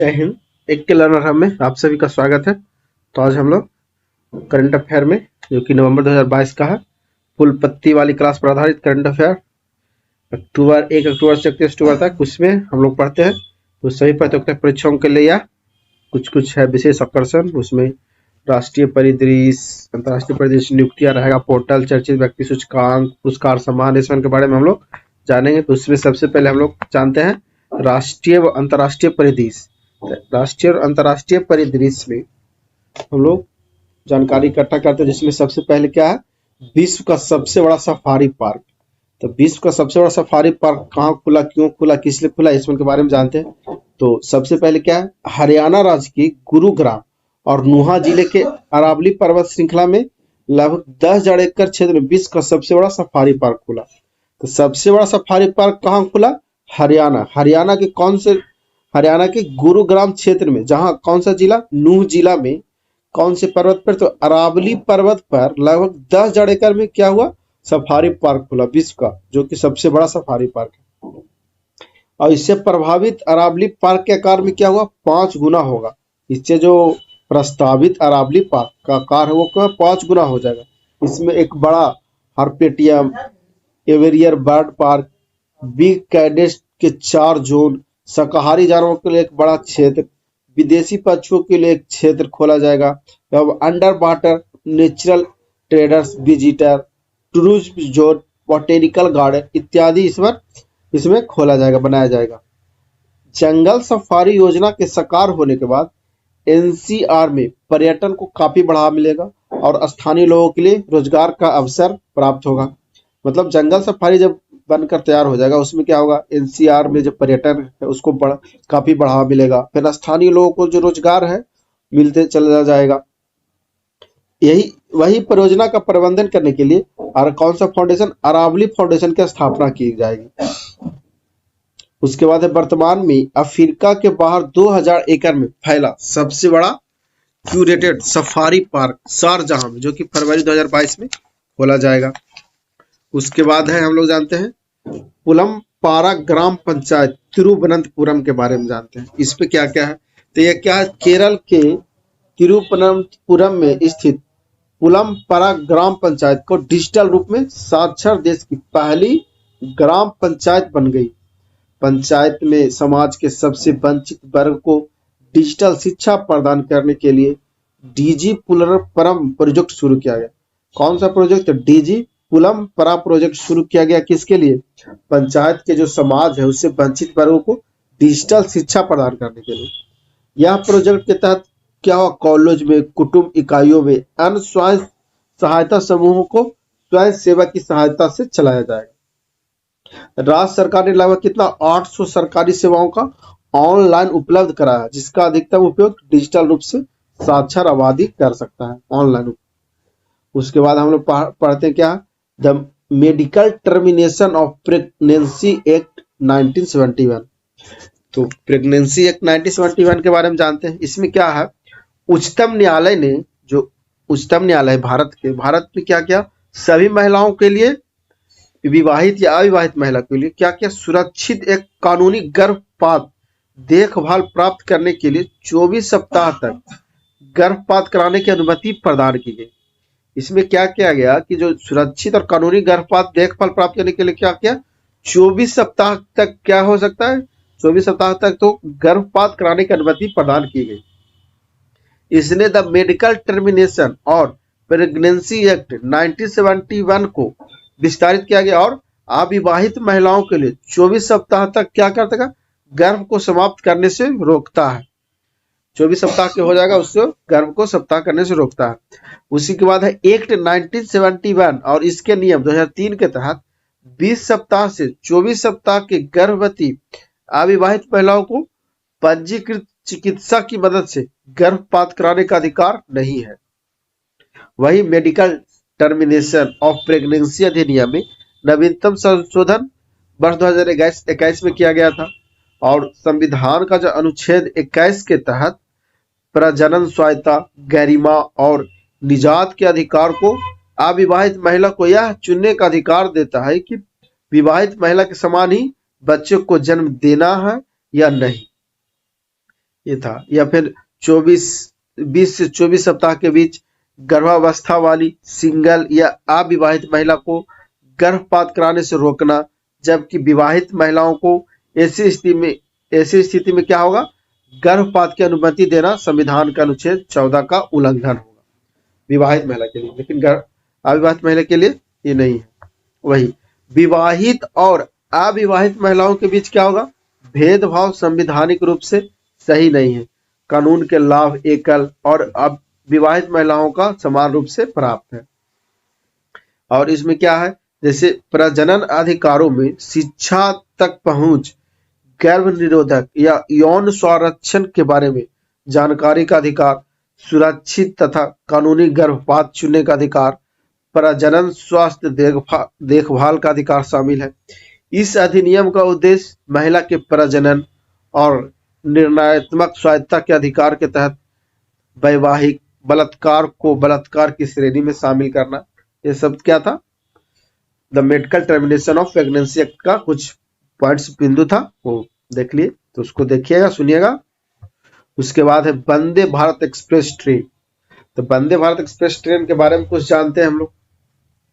जय हिंद। एक के लर्नर हब में आप सभी का स्वागत है। तो आज हम लोग करंट अफेयर में जो कि नवंबर 2022 का है, फुल पत्ती वाली क्लास पर आधारित करंट अफेयर अक्टूबर 1 अक्टूबर से 31 अक्टूबर तक उसमें हम लोग पढ़ते हैं। तो सभी प्रतियोगिता परीक्षाओं के लिए या कुछ है विशेष आकर्षण, उसमें राष्ट्रीय परिदृश्य, अंतर्राष्ट्रीय परिदृश्य, नियुक्तियां रहेगा, पोर्टल, चर्चित व्यक्ति सूचकांक, पुरस्कार, सम्मान, इस के बारे में हम लोग जानेंगे। तो उसमें सबसे पहले हम लोग जानते हैं राष्ट्रीय व अंतर्राष्ट्रीय परिदृश्य। राष्ट्रीय और अंतर्राष्ट्रीय परिदृश्य में हम लोग जानकारी इकट्ठा करते हैं, जिसमें सबसे पहले क्या है, विश्व का सबसे बड़ा सफारी पार्क। तो विश्व का सबसे बड़ा सफारी पार्क कहाँ खुला, क्यों खुला, किस लिए खुला, इसमें के बारे में जानते हैं। तो सबसे पहले क्या है, हरियाणा राज्य की गुरुग्राम और नुहा जिले के अरावली पर्वत श्रृंखला में लगभग 10,000 एकड़ क्षेत्र में विश्व का सबसे बड़ा सफारी पार्क खुला। तो सबसे बड़ा सफारी पार्क कहाँ खुला, हरियाणा के कौन से, हरियाणा के गुरुग्राम क्षेत्र में, जहां कौन सा जिला, नूह जिला में, कौन से पर्वत पर, तो अरावली पर्वत पर लगभग 10,000 एकड़ में क्या हुआ, सफारी पार्क खुला विश्व का, जो कि सबसे बड़ा सफारी पार्क है। और इससे प्रभावित अरावली पार्क के आकार में क्या हुआ, 5 गुना होगा। इससे जो प्रस्तावित अरावली पार्क का आकार है वो 5 गुना हो जाएगा। इसमें एक बड़ा हर्पेटियम, एवेरियर बर्ड पार्क, बिग कैडेट के 4 जोन, शाकाहारी जानवरों के लिए एक बड़ा क्षेत्र, विदेशी पक्षियों के लिए एक क्षेत्र खोला जाएगा। अब under water natural traders visitor, tourism zone, botanical garden इत्यादि इसमें खोला जाएगा, बनाया जाएगा। जंगल सफारी योजना के साकार होने के बाद एनसीआर में पर्यटन को काफी बढ़ावा मिलेगा और स्थानीय लोगों के लिए रोजगार का अवसर प्राप्त होगा। मतलब जंगल सफारी जब बनकर तैयार हो जाएगा, उसमें क्या होगा, एनसीआर में जो पर्यटन है उसको काफी बढ़ावा मिलेगा, फिर स्थानीय लोगों को जो रोजगार है मिलते चला जाएगा। यही वही परियोजना का प्रबंधन करने के लिए और कौन सा फाउंडेशन, अरावली फाउंडेशन की स्थापना की जाएगी। उसके बाद है वर्तमान में अफ्रीका के बाहर 2000 एकड़ में फैला सबसे बड़ा क्यूरेटेड सफारी पार्क शारजाह में, जो कि फरवरी 2022 में खोला जाएगा। उसके बाद है हम लोग जानते हैं पुलमपारा ग्राम पंचायत तिरुवनंतपुरम के बारे में जानते हैं। इस पे क्या क्या है, तो ये क्या है, केरल के तिरुवनंतपुरम में स्थित पुलमपारा ग्राम पंचायत को डिजिटल रूप में साक्षर देश की पहली ग्राम पंचायत बन गई। पंचायत में समाज के सबसे वंचित वर्ग को डिजिटल शिक्षा प्रदान करने के लिए डीजी पुलमपरम प्रोजेक्ट शुरू किया गया। कौन सा प्रोजेक्ट, डीजी पुलमपरा प्रोजेक्ट शुरू किया गया, किसके लिए, पंचायत के जो समाज है उससे वंचित वर्गों को डिजिटल शिक्षा प्रदान करने के लिए। यह प्रोजेक्ट के तहत क्या हुआ, कॉलेज में, कुटुंब इकाइयों में, अन्य स्वयं सहायता समूहों को स्वयं सेवा की सहायता से चलाया जाएगा। राज्य सरकार ने लगभग कितना, 800 सरकारी सेवाओं का ऑनलाइन उपलब्ध कराया, जिसका अधिकतम उपयोग डिजिटल रूप से साक्षर आबादी कर सकता है ऑनलाइन। उसके बाद हम लोग पढ़ते हैं क्या, the medical termination of pregnancy act 1971। तो प्रेगनेंसी एक्ट 1971 के बारे में जानते हैं। इसमें क्या है, उच्चतम न्यायालय ने, जो उच्चतम न्यायालय भारत में क्या क्या, सभी महिलाओं के लिए, विवाहित या अविवाहित महिला के लिए क्या क्या, सुरक्षित एक कानूनी गर्भपात देखभाल प्राप्त करने के लिए 24 सप्ताह तक गर्भपात कराने की अनुमति प्रदान की गई। इसमें क्या किया गया कि जो सुरक्षित और कानूनी गर्भपात देखभाल प्राप्त करने के लिए क्या किया, 24 सप्ताह तक क्या हो सकता है, 24 सप्ताह तक तो गर्भपात कराने की अनुमति प्रदान की गई। इसने द मेडिकल टर्मिनेशन और प्रेगनेंसी एक्ट 1971 को विस्तारित किया गया और अविवाहित महिलाओं के लिए 24 सप्ताह तक क्या करता है, गर्भ को समाप्त करने से रोकता है। 24 सप्ताह के हो जाएगा, उससे गर्भ को सप्ताह करने से रोकता है। उसी के बाद है एक्ट 1971 और इसके नियम 2003 के तहत 20 सप्ताह से 24 सप्ताह के गर्भवती अविवाहित महिलाओं को पंजीकृत चिकित्सा की मदद से गर्भपात कराने का अधिकार नहीं है। वही मेडिकल टर्मिनेशन ऑफ प्रेगनेंसी अधिनियम में नवीनतम संशोधन वर्ष 2021 में किया गया था और संविधान का जो अनुच्छेद 21 के तहत प्रजनन स्वायत्ता, गरिमा और निजात के अधिकार को अविवाहित महिला को यह चुनने का अधिकार देता है कि विवाहित महिला के समान ही बच्चे को जन्म देना है या नहीं। ये था। या फिर 20 से 24 सप्ताह के बीच गर्भावस्था वाली सिंगल या अविवाहित महिला को गर्भपात कराने से रोकना, जबकि विवाहित महिलाओं को ऐसी स्थिति में क्या होगा, गर्भपात की अनुमति देना संविधान का अनुच्छेद 14 का उल्लंघन होगा विवाहित महिला के लिए, लेकिन अविवाहित महिला के लिए ये नहीं है। वही विवाहित और अविवाहित महिलाओं के बीच क्या होगा, भेदभाव संवैधानिक रूप से सही नहीं है। कानून के लाभ एकल और अब विवाहित महिलाओं का समान रूप से प्राप्त है। और इसमें क्या है, जैसे प्रजनन अधिकारों में शिक्षा तक पहुंच, गर्भ निरोधक या यौन संरक्षण के बारे में जानकारी का अधिकार, सुरक्षित तथा कानूनी गर्भपात चुनने का अधिकार, प्रजनन स्वास्थ्य देखभाल का अधिकार शामिल है। इस अधिनियम का उद्देश्य महिला के प्रजनन और निर्णयात्मक स्वायत्तता के अधिकार के तहत वैवाहिक बलात्कार को बलात्कार की श्रेणी में शामिल करना। ये सब क्या था, the medical termination of pregnancy act का कुछ पॉइंट्स बिंदु था, वो देख लिए, तो उसको देखिएगा, सुनिएगा। उसके बाद है वंदे भारत एक्सप्रेस ट्रेन। तो वंदे भारत एक्सप्रेस ट्रेन के बारे में कुछ जानते हैं हम लोग।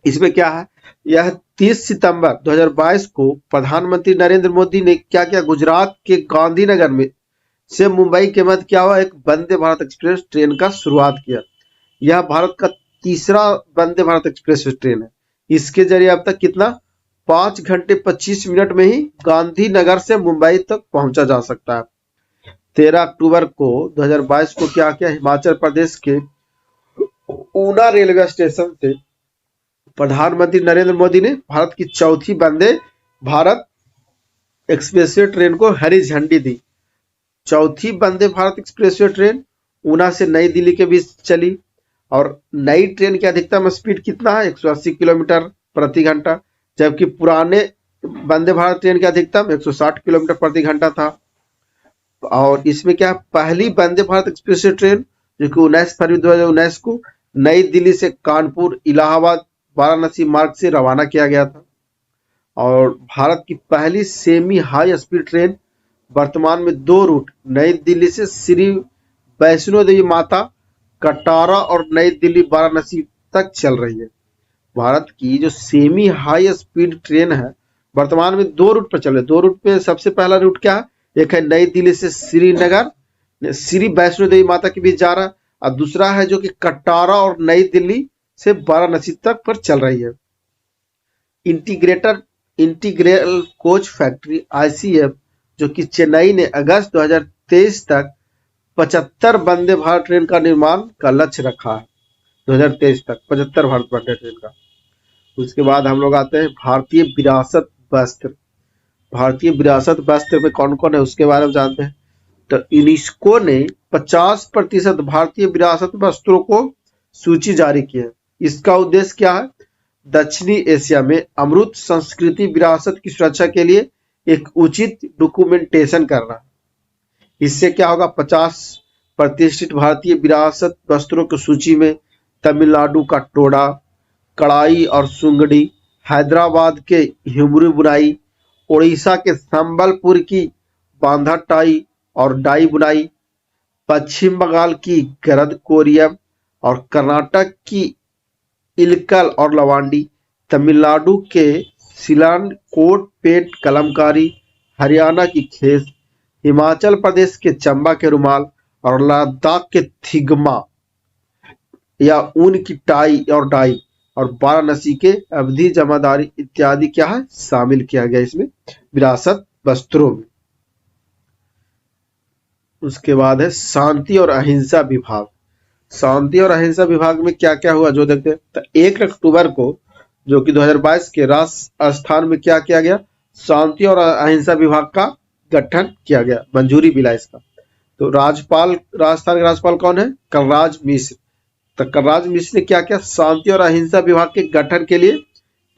इसमें क्या है, यह 30 सितंबर 2022 को प्रधानमंत्री नरेंद्र मोदी ने क्या किया, गुजरात के गांधीनगर में से मुंबई के मध्य क्या हुआ, एक वंदे भारत एक्सप्रेस ट्रेन का शुरुआत किया। यह भारत का तीसरा वंदे भारत एक्सप्रेस ट्रेन है। इसके जरिए अब तक कितना, 5 घंटे 25 मिनट में ही गांधीनगर से मुंबई तक पहुंचा जा सकता है। 13 अक्टूबर को 2022 को क्या किया, हिमाचल प्रदेश के ऊना रेलवे स्टेशन से प्रधानमंत्री नरेंद्र मोदी ने भारत की चौथी वंदे भारत एक्सप्रेस ट्रेन को हरी झंडी दी। चौथी वंदे भारत एक्सप्रेस ट्रेन ऊना से नई दिल्ली के बीच चली और नई ट्रेन की अधिकतम स्पीड कितना है, 180 किलोमीटर प्रति घंटा, जबकि पुराने वंदे भारत ट्रेन की अधिकतम 160 किलोमीटर प्रति घंटा था। और इसमें क्या, पहली वंदे भारत एक्सप्रेस ट्रेन जो कि 19 फरवरी 2019 को नई दिल्ली से कानपुर, इलाहाबाद, वाराणसी मार्ग से रवाना किया गया था। और भारत की पहली सेमी हाई स्पीड ट्रेन वर्तमान में 2 रूट नई दिल्ली से श्री वैष्णो देवी माता, कटारा और नई दिल्ली वाराणसी तक चल रही है। भारत की जो सेमी हाई स्पीड ट्रेन है वर्तमान में 2 रूट पर चल रही है। 2 रूट पे सबसे पहला रूट क्या है, एक है नई दिल्ली से श्रीनगर श्री वैष्णो देवी माता के बीच जा रहा है, और दूसरा है जो कि कटारा और नई दिल्ली से वाराणसी तक पर चल रही है। इंटीग्रल कोच फैक्ट्री ICF जो कि चेन्नई ने अगस्त 2023 तक 75 वंदे भारत ट्रेन का निर्माण का लक्ष्य रखा है। 2023 तक 75 भारत वंदे ट्रेन का। उसके बाद हम लोग आते हैं भारतीय विरासत वस्त्र। भारतीय विरासत वस्त्र में कौन कौन है उसके बारे में जानते हैं। तो यूनेस्को ने 50% भारतीय विरासत वस्त्रों को सूची जारी की है। इसका उद्देश्य क्या है, दक्षिणी एशिया में अमूर्त संस्कृति विरासत की सुरक्षा के लिए एक उचित डॉक्यूमेंटेशन करना। इससे क्या होगा, 50 प्रतिष्ठित भारतीय विरासत वस्त्रों की सूची में तमिलनाडु का टोडा, कढ़ाई और सुंगड़ी, हैदराबाद के हिमरू बुनाई, उड़ीसा के संबलपुर की बांधा टाई और डाई बुनाई, पश्चिम बंगाल की गरद कोरियम और कर्नाटक की इलकल और लवांडी, तमिलनाडु के सिलान कोट पेट कलमकारी, हरियाणा की खेस, हिमाचल प्रदेश के चंबा के रुमाल और लद्दाख के थिगमा या ऊन की टाई और डाई और वाराणसी के अवधी जमादारी इत्यादि क्या है, शामिल किया गया इसमें विरासत वस्त्रों में। उसके बाद है शांति और अहिंसा विभाग। शांति और अहिंसा विभाग में क्या क्या हुआ जो देखते हैं। तो 1 अक्टूबर को जो कि 2022 के राष्ट्र स्थान में क्या किया गया, शांति और अहिंसा विभाग का गठन किया गया, मंजूरी मिला इसका। तो राजस्थान के राज्यपाल कौन है, कलराज मिश्र। तो कलराज मिश्र ने क्या किया, शांति और अहिंसा विभाग के गठन के लिए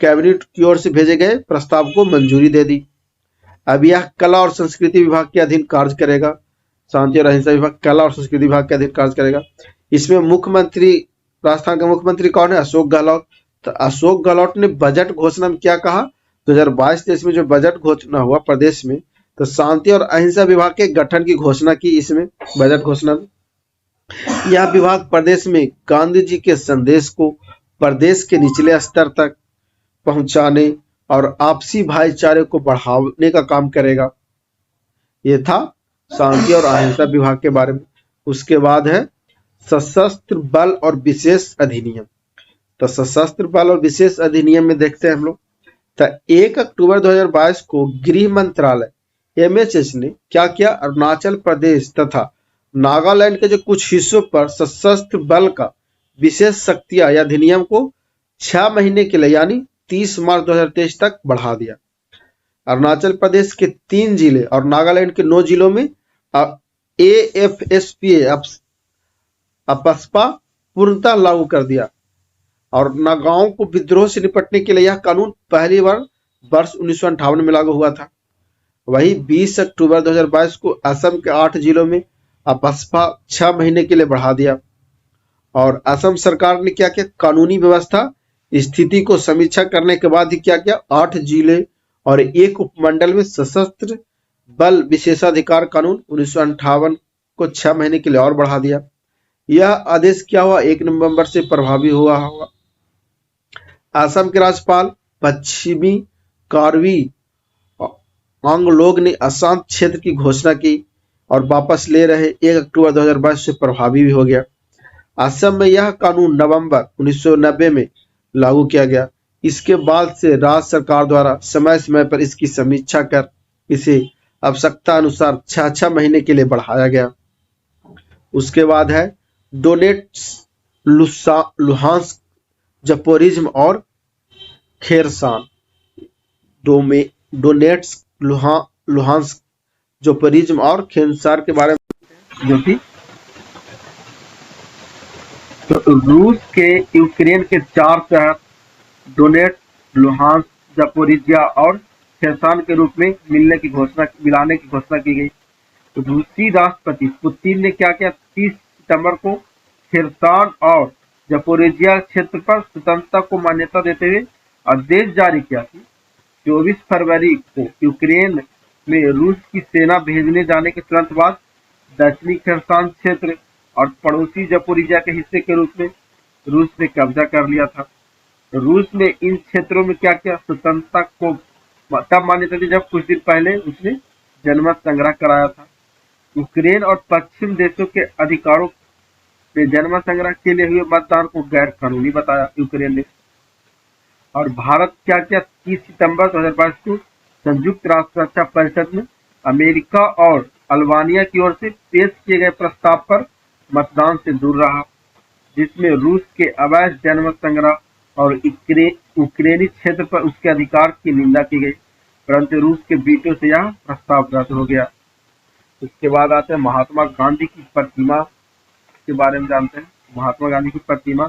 कैबिनेट की ओर से भेजे गए प्रस्ताव को मंजूरी दे दी। अब यह कला और संस्कृति विभाग के अधीन कार्य करेगा। शांति और अहिंसा विभाग कला और संस्कृति विभाग के अधीन कार्य करेगा। इसमें मुख्यमंत्री, राजस्थान के मुख्यमंत्री कौन है, अशोक गहलोत। तो अशोक गहलोत ने बजट घोषणा में क्या कहा, 2022-23 में जो बजट घोषणा हुआ प्रदेश में, तो शांति और अहिंसा विभाग के गठन की घोषणा की इसमें बजट घोषणा में। यह विभाग प्रदेश में गांधी जी के संदेश को प्रदेश के निचले स्तर तक पहुंचाने और आपसी भाईचारे को बढ़ाने का काम करेगा। ये था शांति और अहिंसा विभाग के बारे में। उसके बाद है सशस्त्र बल और विशेष अधिनियम। तो सशस्त्र बल और विशेष अधिनियम में देखते हैं हम लोग। तो 1 अक्टूबर 2022 को गृह मंत्रालय एमएचएस ने क्या किया, अरुणाचल प्रदेश तथा नागालैंड के जो कुछ हिस्सों पर सशस्त्र बल का विशेष शक्तियां या अधिनियम को 6 महीने के लिए यानी 30 मार्च 2023 तक बढ़ा दिया। अरुणाचल प्रदेश के 3 जिले और नागालैंड के 9 जिलों में एएफएसपीए अपस्पा पूर्णतः लागू कर दिया। और नागाओं को विद्रोह से निपटने के लिए यह कानून पहली बार वर्ष 1958 में लागू हुआ था। वही 20 अक्टूबर 2022 को असम के 8 जिलों में अपस्पा 6 महीने के लिए बढ़ा दिया। और असम सरकार ने क्या किया, कानूनी व्यवस्था स्थिति को समीक्षा करने के बाद ही क्या किया, 8 जिले और 1 उपमंडल में सशस्त्र बल विशेषाधिकार कानून 1958 को 6 महीने के लिए और बढ़ा दिया। यह आदेश क्या हुआ, 1 नवंबर से प्रभावी हुआ होगा। असम के राज्यपाल पश्चिमी कार्बी आंगलोग ने अशांत क्षेत्र की घोषणा की और वापस ले रहे 1 अक्टूबर 2022 से प्रभावी भी हो गया। असम में यह कानून नवंबर 1990 में लागू किया गया। इसके बाद से राज्य सरकार द्वारा समय समय पर इसकी समीक्षा कर इसे आवश्यकता अनुसार 6 महीने के लिए बढ़ाया गया। उसके बाद है डोनेट्स, लुहांस्क, जपोरिज्म और खेरसान। डोनेट्स, लुहांस्क, जपोरिज्म और खेरसान के बारे में जो कि तो रूस के यूक्रेन के 4 शहर डोनेट्स, लुहांस्क, जपोरिजिया और खेरसान के रूप में मिलाने की घोषणा की गई। तो रूसी राष्ट्रपति पुतिन ने क्या किया, 30 सितंबर को खेरसान और जपोरिजिया क्षेत्र पर स्वतंत्रता को मान्यता देते हुए आदेश जारी किया कि 24 फरवरी को यूक्रेन में रूस की सेना भेजने जाने के तुरंत बाद दक्षिणी खेरसान क्षेत्र और पड़ोसी जपोरिजिया के हिस्से के रूप में रूस ने कब्जा कर लिया था। रूस ने इन क्षेत्रों में क्या किया, स्वतंत्रता को तब मान्यता दी जब कुछ दिन पहले उसने जनमत संग्रह कराया था। यूक्रेन और पश्चिम देशों के अधिकारों ने जनमत संग्रह के लिए हुए मतदान को गैर कानूनी बताया यूक्रेन ने। और भारत क्या किया, 30 सितंबर 2022 को संयुक्त राष्ट्र सुरक्षा परिषद में अमेरिका और अल्बानिया की ओर से पेश किए गए प्रस्ताव पर मतदान से दूर रहा, जिसमें रूस के अवैध जनमत संग्रह और यूक्रेनी क्षेत्र पर उसके अधिकार की निंदा की गई, परंतु रूस के वीटो से यह प्रस्ताव रद्द हो गया। उसके बाद आते हैं महात्मा गांधी की प्रतिमा के बारे में जानते हैं। महात्मा गांधी की प्रतिमा,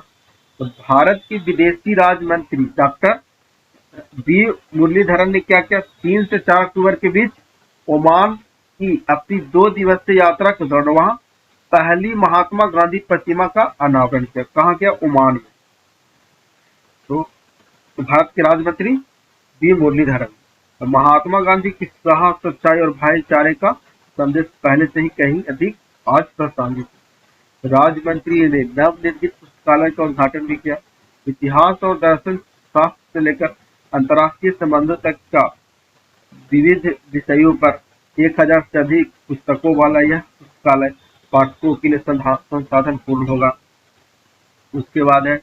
तो भारत की विदेशी राज्य मंत्री डॉक्टर बी मुरलीधरन ने क्या किया, 3 से 4 अक्टूबर के बीच ओमान की अपनी 2 दिवसीय यात्रा के दौरान वहां पहली महात्मा गांधी प्रतिमा का अनावरण किया। कहाँ किया, ओमान में। तो भारत के राज्य मंत्री बी मुरलीधरन महात्मा गांधी की साहस, सच्चाई और भाईचारे का संदेश पहले से ही कहीं अधिक आज प्रासंगिक। राज्य मंत्री ने नवनिर्मित पुस्तकालय का उद्घाटन भी किया। इतिहास और दर्शन शास्त्र से लेकर अंतर्राष्ट्रीय संबंधों तक का विविध विषयों पर 1000 से अधिक पुस्तकों वाला यह पुस्तकालय पाठकों के लिए संसाधन पूर्ण होगा। उसके बाद है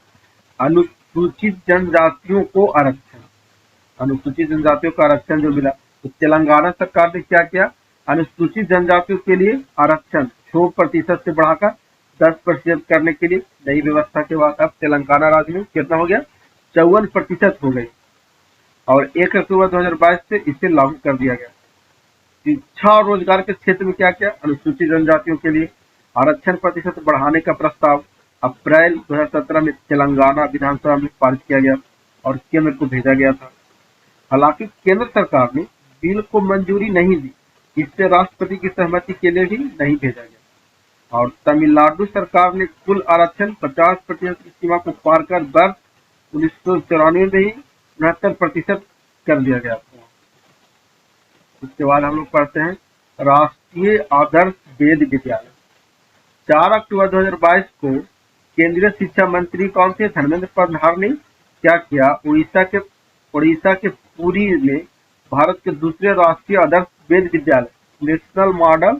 अनुसूचित जनजातियों को आरक्षण। अनुसूचित जनजातियों का आरक्षण जो मिला, तो तेलंगाना सरकार ने क्या किया, अनुसूचित जनजातियों के लिए आरक्षण 6% से बढ़ाकर 10% करने के लिए नई व्यवस्था के बाद अब तेलंगाना राज्य में कितना हो गया, 54% हो गई। और 1 अक्टूबर 2022 से इसे लागू कर दिया गया। शिक्षा और रोजगार के क्षेत्र में क्या किया, अनुसूचित जनजातियों के लिए आरक्षण प्रतिशत बढ़ाने का प्रस्ताव अप्रैल 2017 में तेलंगाना विधानसभा में पारित किया गया और केंद्र को भेजा गया था। हालांकि केंद्र सरकार ने बिल को मंजूरी नहीं दी, इससे राष्ट्रपति की सहमति के लिए भी नहीं भेजा गया। और तमिलनाडु सरकार ने कुल आरक्षण 50% की सीमा को पार कर वर्ष 1994 में ही 69% कर दिया गया था। उसके बाद हम लोग पढ़ते हैं राष्ट्रीय आदर्श वेद विद्यालय। 4 अक्टूबर 2022 को केंद्रीय शिक्षा मंत्री कौन थे? धर्मेंद्र प्रधान ने क्या किया? उड़ीसा के पुरी में भारत के दूसरे राष्ट्रीय आदर्श वेद विद्यालय नेशनल मॉडल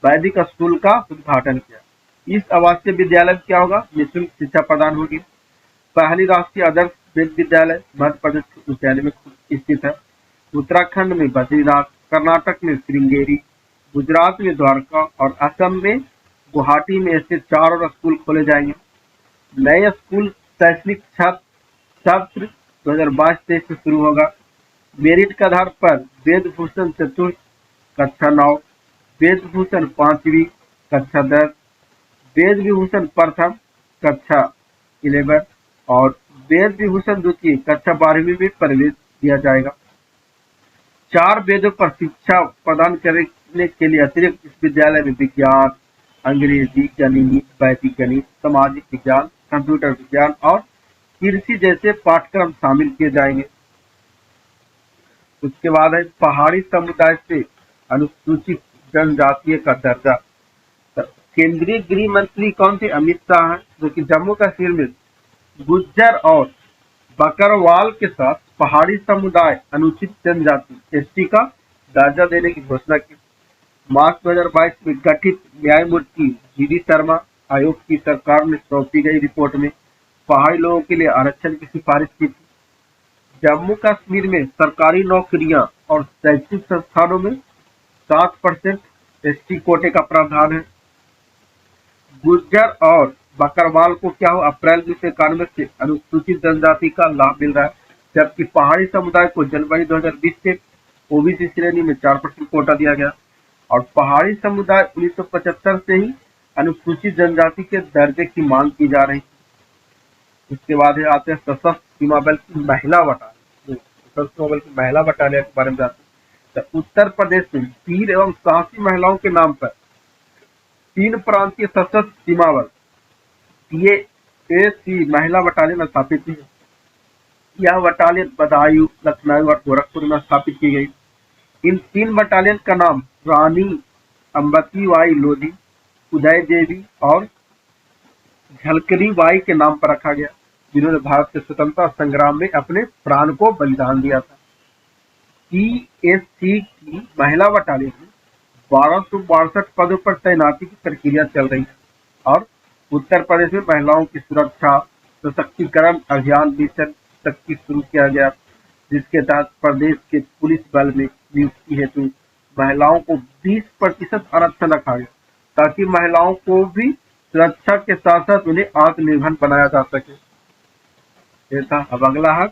वैदिक स्कूल का उद्घाटन किया। इस आवासीय विद्यालय में क्या होगा? निःशुल्क शिक्षा प्रदान होगी। पहली राष्ट्रीय आदर्श वेद विद्यालय मध्य प्रदेश के उज्जैन में स्थित है। उत्तराखंड में बद्रीनाथ, कर्नाटक में श्रृंगेरी, गुजरात में द्वारका और असम में गुवाहाटी में ऐसे 4 और स्कूल खोले जाएंगे। नए स्कूल शैक्षणिक सत्र 2022-23 से शुरू होगा। मेरिट के आधार पर वेद भूषण चतुर्थ कक्षा 9, वेद भूषण 5वीं कक्षा 10, वेद विभूषण प्रथम कक्षा 11 और वेद विभूषण द्वितीय कक्षा 12वीं में प्रवेश दिया जाएगा। 4 वेदों पर शिक्षा प्रदान करने के लिए अतिरिक्त इस विद्यालय में विज्ञान, अंग्रेजी, गणित, वैदिक गणित, सामाजिक विज्ञान, कंप्यूटर विज्ञान और कृषि जैसे पाठ्यक्रम शामिल किए जाएंगे। उसके बाद है पहाड़ी समुदाय से अनुसूचित जनजातीय का दर्जा। केंद्रीय गृह मंत्री कौन थे? अमित शाह हैं, जो कि जम्मू कश्मीर में गुज्जर और बकरवाल के साथ पहाड़ी समुदाय अनुसूचित जनजाति एसटी का दर्जा देने की घोषणा की। मार्च 2022 में गठित न्यायमूर्ति जीडी शर्मा आयोग की सरकार ने सौंपी गई रिपोर्ट में पहाड़ी लोगों के लिए आरक्षण की सिफारिश की थी। जम्मू कश्मीर में सरकारी नौकरियां और शैक्षिक संस्थानों में 7% एसटी कोटे का प्रावधान है। गुर्जर और बकरवाल को क्या हो? अप्रैल 1991 से अनुसूचित जनजाति का लाभ मिल रहा है, जबकि पहाड़ी समुदाय को जनवरी 2020 से ओबीसी श्रेणी में 4% कोटा दिया गया और पहाड़ी समुदाय 1975 से ही अनुसूचित जनजाति के दर्जे की मांग की जा रही है। उसके बाद आते हैं सशस्त्र सीमा बल की महिला बटालियन। सशस्त्र सीमा बल की महिला बटालियन के बारे में जानते हैं। तो उत्तर प्रदेश में वीर एवं साहसी महिलाओं के नाम पर 3 प्रांतीय सशस्त्र सीमा बल PAC महिला बटालियन स्थापित की है। यह बटालियन बदायूं, लखनऊ और गोरखपुर में स्थापित की गई। इन 3 बटालियन का नाम रानी अंबतीबाई लोधी, उदय देवी और झलकरी बाई के नाम पर रखा गया, जिन्होंने भारत के स्वतंत्रता संग्राम में अपने प्राण को बलिदान दिया था। PAC की महिला बटालियन में 1262 पदों पर तैनाती की प्रक्रिया चल रही है और उत्तर प्रदेश में महिलाओं की सुरक्षा सशक्तिकरण अभियान मिशन शक्ति शुरू किया गया, जिसके तहत प्रदेश के पुलिस बल में नियुक्ति हेतु महिलाओं को 20% आरक्षण रखा गया, ताकि महिलाओं को भी सुरक्षा के साथ साथ उन्हें आत्मनिर्भर बनाया जा सके। ये था। अब अगला है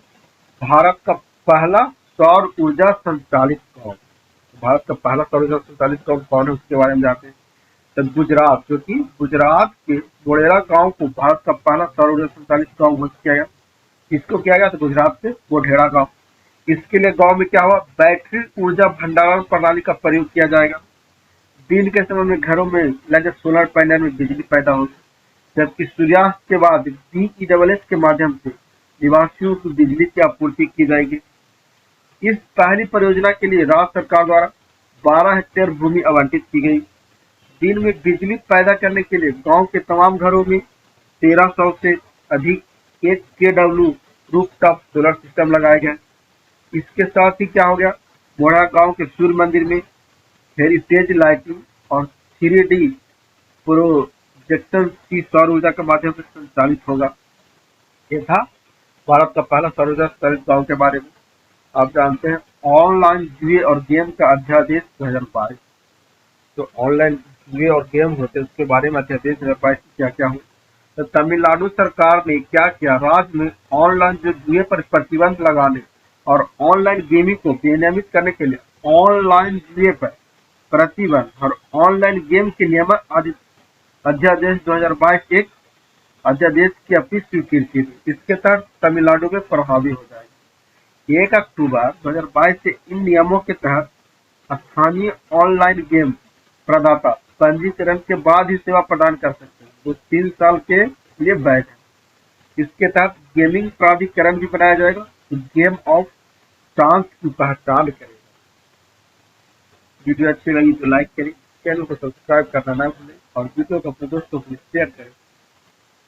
भारत का पहला सौर ऊर्जा संचालित गाँव। भारत का पहला सौर ऊर्जा संचालित गाँव कौन है, उसके बारे में जानते हैं। तो गुजरात, जो कि गुजरात के मोढेरा गांव को भारत का पहला सौर ऊर्जा संचालित गाँव घोषित किया गया। किसको किया गया? तो गुजरात से मोढेरा गांव। इसके लिए गांव में क्या हुआ? बैटरी ऊर्जा भंडारण प्रणाली का प्रयोग किया जाएगा। दिन के समय में घरों में लगे सोलर पैनल में बिजली पैदा होगी, जबकि सूर्यास्त के बाद DESS के माध्यम से निवासियों को बिजली की आपूर्ति की जाएगी। इस पहली परियोजना के लिए राज्य सरकार द्वारा 12 हेक्टेयर भूमि आवंटित की गई। दिन में बिजली पैदा करने के लिए गांव के तमाम घरों में 1300 से अधिक 1 kW रूफटॉप सोलर सिस्टम लगाए गए। इसके साथ ही क्या हो गया? मोढेरा गांव के सूर्य मंदिर में हेरिटेज लाइटिंग और 3D प्रोजेक्शन की सौर ऊर्जा के माध्यम से संचालित होगा। ये था भारत का पहला सौर ऊर्जा संचालित गाँव के बारे में। आप जानते हैं ऑनलाइन जुए और गेम का अध्यादेश 2022। तो ऑनलाइन जुए और गेम होते हैं, उसके बारे में अध्यादेश 2022 क्या क्या हुआ। तो तमिलनाडु सरकार ने क्या किया? राज्य में ऑनलाइन जो जुए पर प्रतिबंध लगाने और ऑनलाइन गेमिंग को विनियमित करने के लिए ऑनलाइन जुए पर प्रतिबंध और ऑनलाइन गेम के नियमन अध्यादेश 2022 एक अध्यादेश की अपनी स्वीकृति दी। इसके तहत तमिलनाडु में प्रभावी हो जाएगी। 1 अक्टूबर 2022 से इन नियमों के तहत स्थानीय ऑनलाइन गेम प्रदाता पंजीकरण के बाद ही सेवा प्रदान कर सकते हैं, जो 3 साल के लिए वैध है। इसके तहत गेमिंग प्राधिकरण भी बनाया जाएगा, जो गेम ऑफ चांस की पहचान करेगा। वीडियो अच्छी लगी तो लाइक करें, चैनल को सब्सक्राइब करना ना भूलें और वीडियो को अपने दोस्तों के लिए शेयर करें।